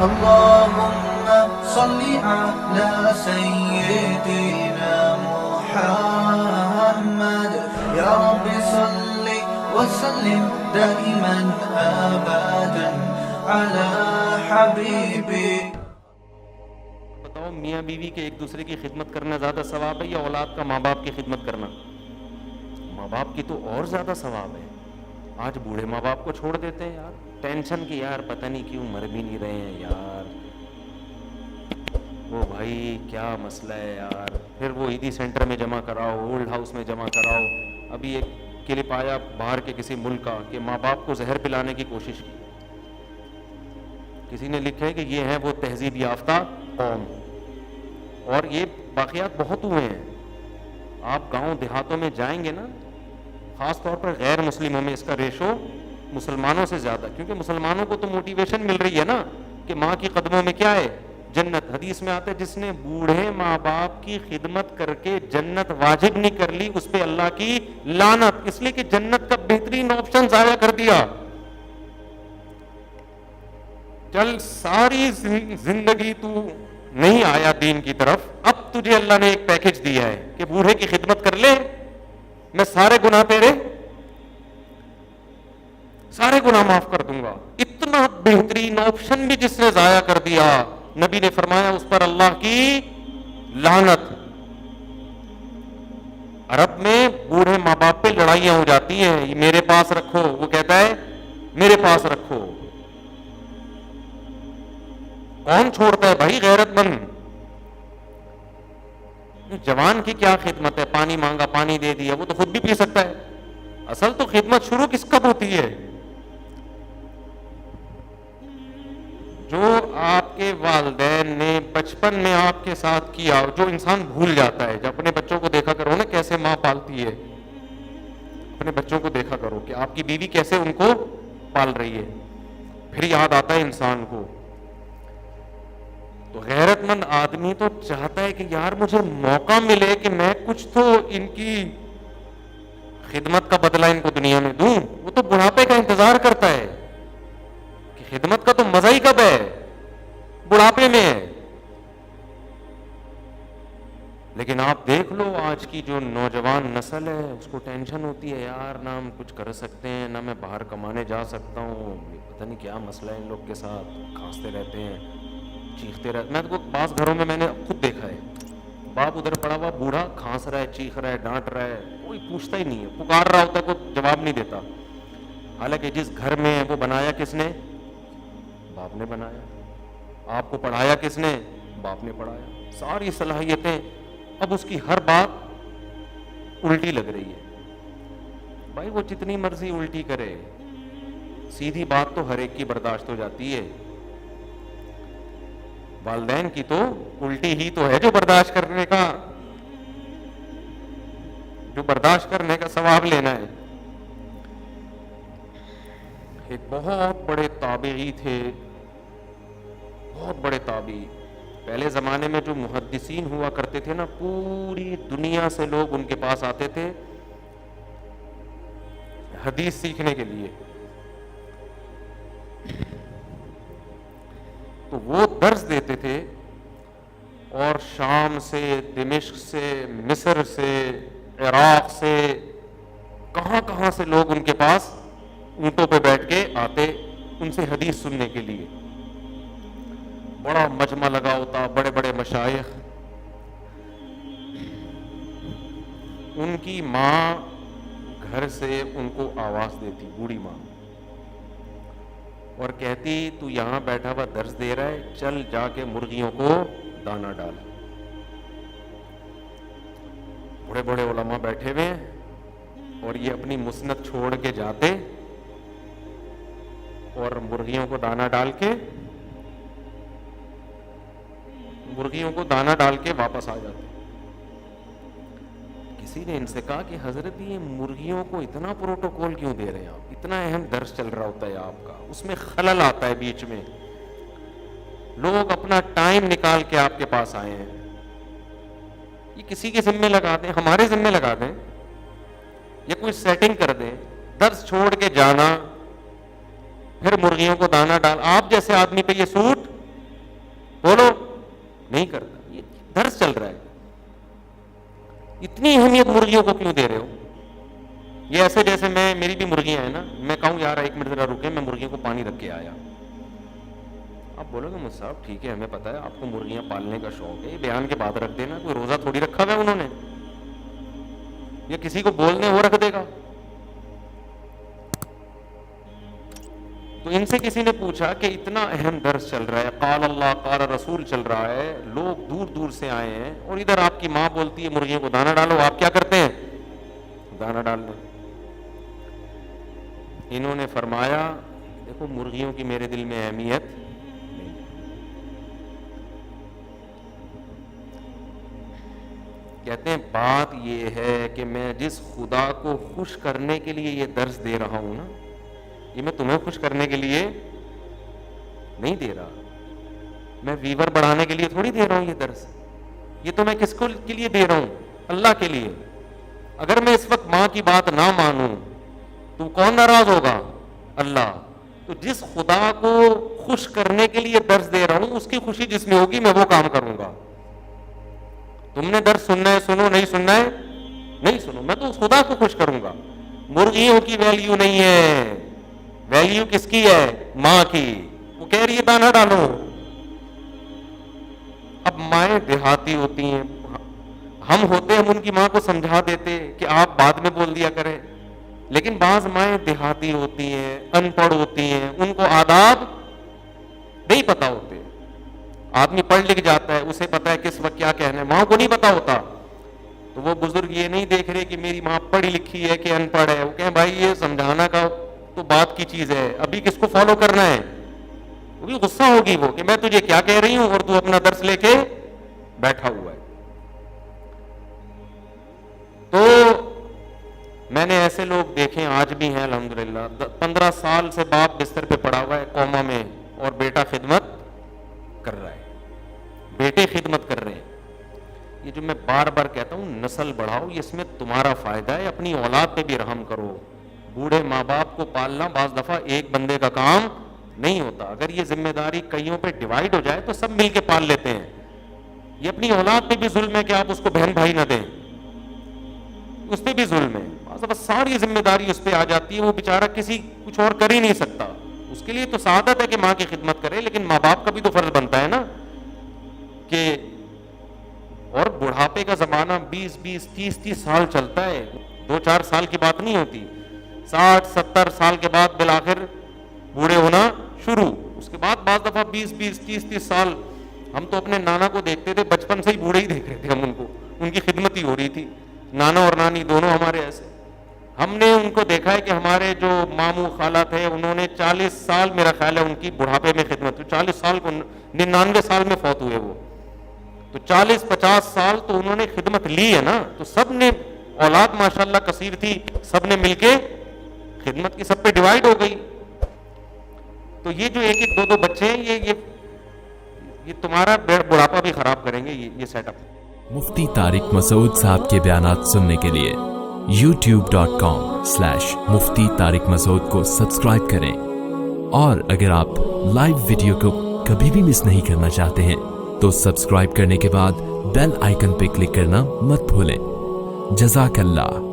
اللهم صل على سيدنا محمد يا رب صل وسلم دائما ابدا على حبيبي. بتاؤ میاں بیوی کے ایک دوسرے کی خدمت کرنا زیادہ ثواب ہے یا اولاد کا ماں باپ کی خدمت کرنا؟ ماں باپ کی تو اور زیادہ ثواب ہے. آج بوڑھے ماں باپ کو چھوڑ دیتے ہیں یار ٹینشن کی، یار پتہ نہیں کیوں مر بھی نہیں رہے ہیں یار، وہ بھائی کیا مسئلہ ہے یار. پھر وہ عیدی سینٹر میں جمع کراؤ، اولڈ ہاؤس میں جمع کراؤ. ابھی ایک کلپ آیا باہر کے کسی ملک کا کہ ماں باپ کو زہر پلانے کی کوشش کی. کسی نے لکھا ہے کہ یہ ہے وہ تہذیب یافتہ قوم، اور یہ واقعات بہت ہوئے ہیں. آپ گاؤں دیہاتوں میں جائیں گے نا، خاص طور پر غیر مسلموں میں اس کا ریشو مسلمانوں سے زیادہ، کیونکہ مسلمانوں کو تو موٹیویشن مل رہی ہے نا کہ ماں کی قدموں میں کیا ہے؟ جنت. حدیث میں آتا ہے جس نے بوڑھے ماں باپ کی خدمت کر کے جنت واجب نہیں کر لی اس پہ اللہ کی لعنت، اس لیے کہ جنت کا بہترین آپشن ضائع کر دیا. چل ساری زندگی تو نہیں آیا دین کی طرف، اب تجھے اللہ نے ایک پیکج دیا ہے کہ بوڑھے کی خدمت کر لے، میں سارے گناہ تیرے سارے گناہ معاف کر دوں گا. اتنا بہترین آپشن بھی جس نے ضائع کر دیا، نبی نے فرمایا اس پر اللہ کی لعنت. عرب میں بوڑھے ماں باپ پہ لڑائیاں ہو جاتی ہیں، یہ میرے پاس رکھو، وہ کہتا ہے میرے پاس رکھو. کون چھوڑتا ہے بھائی غیرت مند؟ جوان کی کیا خدمت ہے؟ پانی مانگا پانی دے دیا، وہ تو خود بھی پی سکتا ہے. اصل تو خدمت شروع کس کب ہوتی ہے؟ جو آپ کے والدین نے بچپن میں آپ کے ساتھ کیا، جو انسان بھول جاتا ہے. جب اپنے بچوں کو دیکھا کرو نا کیسے ماں پالتی ہے، اپنے بچوں کو دیکھا کرو کہ آپ کی بیوی کیسے ان کو پال رہی ہے، پھر یاد آتا ہے انسان کو. تو غیرت مند آدمی تو چاہتا ہے کہ یار مجھے موقع ملے کہ میں کچھ تو ان کی خدمت کا بدلہ ان کو دنیا میں دوں. وہ تو بڑھاپے کا انتظار کرتا ہے کہ خدمت کا تو مزہ ہی کب ہے؟ بڑھاپے میں ہے. لیکن آپ دیکھ لو آج کی جو نوجوان نسل ہے اس کو ٹینشن ہوتی ہے یار نہ ہم کچھ کر سکتے ہیں، نہ میں باہر کمانے جا سکتا ہوں، پتہ نہیں کیا مسئلہ ہے ان لوگ کے ساتھ. کھانستے رہتے ہیں، چیختے رہتے. میں تو بعض گھروں میں نے خود دیکھا ہے باپ ادھر پڑا ہوا بوڑھا کھانس رہا ہے، چیخ رہا ہے، ڈانٹ رہا ہے، کوئی پوچھتا ہی نہیں ہے. پکار رہا ہوتا ہے کوئی جواب نہیں دیتا. حالانکہ جس گھر میں ہے وہ بنایا کس نے؟ باپ نے بنایا. آپ کو پڑھایا کس نے؟ باپ نے پڑھایا. ساری صلاحیتیں، اب اس کی ہر بات الٹی لگ رہی ہے. بھائی وہ جتنی مرضی الٹی کرے، سیدھی بات تو ہر ایک کی برداشت ہو جاتی ہے. والدین کی تو الٹی ہی تو ہے جو برداشت کرنے کا ثواب لینا ہے. ایک بہت بڑے تابعی تھے، بہت بڑے تابعی. پہلے زمانے میں جو محدثین ہوا کرتے تھے نا، پوری دنیا سے لوگ ان کے پاس آتے تھے حدیث سیکھنے کے لیے. تو وہ درس دیتے تھے، اور شام سے، دمشق سے، مصر سے، عراق سے، کہاں کہاں سے لوگ ان کے پاس اونٹوں پہ بیٹھ کے آتے ان سے حدیث سننے کے لیے. بڑا مجمع لگا ہوتا، بڑے بڑے مشائخ. ان کی ماں گھر سے ان کو آواز دیتی، بوڑھی ماں، اور کہتی تو یہاں بیٹھا ہوا درس دے رہا ہے، چل جا کے مرغیوں کو دانا ڈال. بڑے بڑے علماء بیٹھے ہوئے ہیں اور یہ اپنی مسند چھوڑ کے جاتے اور مرغیوں کو دانا ڈال کے واپس آ جاتے. کسی نے ان سے کہا کہ حضرت یہ مرغیوں کو اتنا پروٹوکول کیوں دے رہے ہیں آپ؟ اتنا اہم درس چل رہا ہوتا ہے آپ کا، اس میں خلل آتا ہے بیچ میں. لوگ اپنا ٹائم نکال کے آپ کے پاس آئے ہیں، یہ کسی کے ذمہ لگا دیں، ہمارے ذمہ لگا دیں، یا کوئی سیٹنگ کر دیں. درس چھوڑ کے جانا، پھر مرغیوں کو دانا ڈال. آپ جیسے آدمی پہ یہ سوٹ بولو, نہیں کرتا. یہ درس چل رہا ہے. اتنی اہمیت مرغیوں کو کیوں دے رہے ہو؟ یہ ایسے جیسے میری بھی مرغیاں ہیں نا, میں کہوں یار 1 منٹ ذرا رکے, میں مرغیوں کو پانی رکھ کے آیا. آپ بولو گے مجھ صاحب ٹھیک ہے, ہمیں پتا ہے آپ کو مرغیاں پالنے کا شوق ہے, یہ بیان کے بعد رکھ دینا, کوئی روزہ تھوڑی رکھا ہوا ہے انہوں نے, یا کسی کو بولنے وہ رکھ دے گا. تو ان سے کسی نے پوچھا کہ اتنا اہم درس چل رہا ہے, قال اللہ قال رسول چل رہا ہے, لوگ دور دور سے آئے ہیں, اور ادھر آپ کی ماں بولتی ہے مرغیوں کو دانا ڈالو, آپ کیا کرتے ہیں؟ دانا ڈال دیں. انہوں نے فرمایا دیکھو مرغیوں کی میرے دل میں اہمیت نہیں. کہتے ہیں بات یہ ہے کہ میں جس خدا کو خوش کرنے کے لیے یہ درس دے رہا ہوں نا, یہ میں تمہیں خوش کرنے کے لیے نہیں دے رہا, میں ویور بڑھانے کے لیے تھوڑی دے رہا ہوں یہ درس. یہ تو میں کس کو کے لیے دے رہا ہوں؟ اللہ کے لیے. اگر میں اس وقت ماں کی بات نہ مانوں تو کون ناراض ہوگا؟ اللہ. تو جس خدا کو خوش کرنے کے لیے درس دے رہا ہوں, اس کی خوشی جس میں ہوگی میں وہ کام کروں گا. تم نے درس سننا ہے سنو, نہیں سننا ہے نہیں سنو, میں تو اس خدا کو خوش کروں گا. مرغیوں کی ویلیو نہیں ہے, ویلیو کس کی ہے؟ ماں کی. وہ کہہ رہی ہے دانا ڈالو. اب مائیں دیہاتی ہوتی ہیں, ہم ہوتے ہم ان کی ماں کو سمجھا دیتے کہ آپ بعد میں بول دیا کریں, لیکن بعض مائیں دیہاتی ہوتی ہیں, ان پڑھ ہوتی ہیں, ان کو آداب نہیں پتا ہوتے. آدمی پڑھ لکھ جاتا ہے, اسے پتا ہے کس وقت کیا کہنا ہے, ماں کو نہیں پتا ہوتا. تو وہ بزرگ یہ نہیں دیکھ رہے کہ میری ماں پڑھی لکھی ہے کہ ان پڑھ ہے, وہ کہیں بھائی یہ سمجھانا کا تو بات کی چیز ہے, ابھی کس کو فالو کرنا ہے. وہ بھی غصہ ہوگی وہ کہ میں تجھے کیا کہہ رہی ہوں اور تو اپنا درس لے کے بیٹھا ہوا ہے. تو میں نے ایسے لوگ دیکھے, آج بھی ہیں الحمدللہ. 15 سال سے باپ بستر پہ پڑا ہوا ہے کوما میں, اور بیٹا خدمت کر رہا ہے, بیٹے خدمت کر رہے ہیں. یہ جو میں بار بار کہتا ہوں نسل بڑھاؤ, یہ اس میں تمہارا فائدہ ہے. اپنی اولاد پہ بھی رحم کرو. بوڑھے ماں باپ کو پالنا بعض دفعہ ایک بندے کا کام نہیں ہوتا. اگر یہ ذمہ داری کئیوں پہ ڈیوائڈ ہو جائے تو سب مل کے پال لیتے ہیں. یہ اپنی اولاد پہ بھی ظلم ہے کہ آپ اس کو بہن بھائی نہ دیں, اس پہ بھی ظلم ہے. بس ساری ذمہ داری اس پہ آ جاتی ہے, وہ بیچارہ کچھ اور کر ہی نہیں سکتا. اس کے لیے تو سعادت ہے کہ ماں کی خدمت کرے, لیکن ماں باپ کا بھی تو فرض بنتا ہے نا کہ. اور بڑھاپے کا زمانہ 20-30 سال چلتا ہے, 2-4 سال کی بات نہیں ہوتی. 60-70 سال کے بعد بالآخر بوڑھے ہونا شروع. اس کے بعد بعض دفعہ 20-30 سال. ہم تو اپنے نانا کو دیکھتے تھے, بچپن سے ہی بوڑھے ہی دیکھ رہے تھے ہم ان کو, ان کی خدمت ہی ہو رہی تھی. نانا اور نانی دونوں ہمارے ایسے. ہم نے ان کو دیکھا ہے کہ ہمارے جو ماموں خالہ تھے انہوں نے 40 سال میرا خیال ہے ان کی بڑھاپے میں خدمت. 40 سال کو 99 سال میں فوت ہوئے وہ, تو 40-50 سال تو انہوں نے خدمت لی ہے نا. تو سب نے, اولاد ماشاءاللہ کثیر تھی, سب نے مل کے خدمت کی, سب پہ ڈیوائڈ ہو گئی. تو یہ جو 1-1 2-2 بچے ہیں, یہ تمہارا بڑھاپا بھی خراب کریں گے یہ سیٹ اپ. مفتی طارق مسعود صاحب کے بیانات سننے کے لیے youtube.com/مفتی طارق مسعود کو سبسکرائب کریں, اور اگر آپ لائیو ویڈیو کو کبھی بھی مس نہیں کرنا چاہتے ہیں تو سبسکرائب کرنے کے بعد بیل آئیکن پہ کلک کرنا مت بھولیں. جزاک اللہ.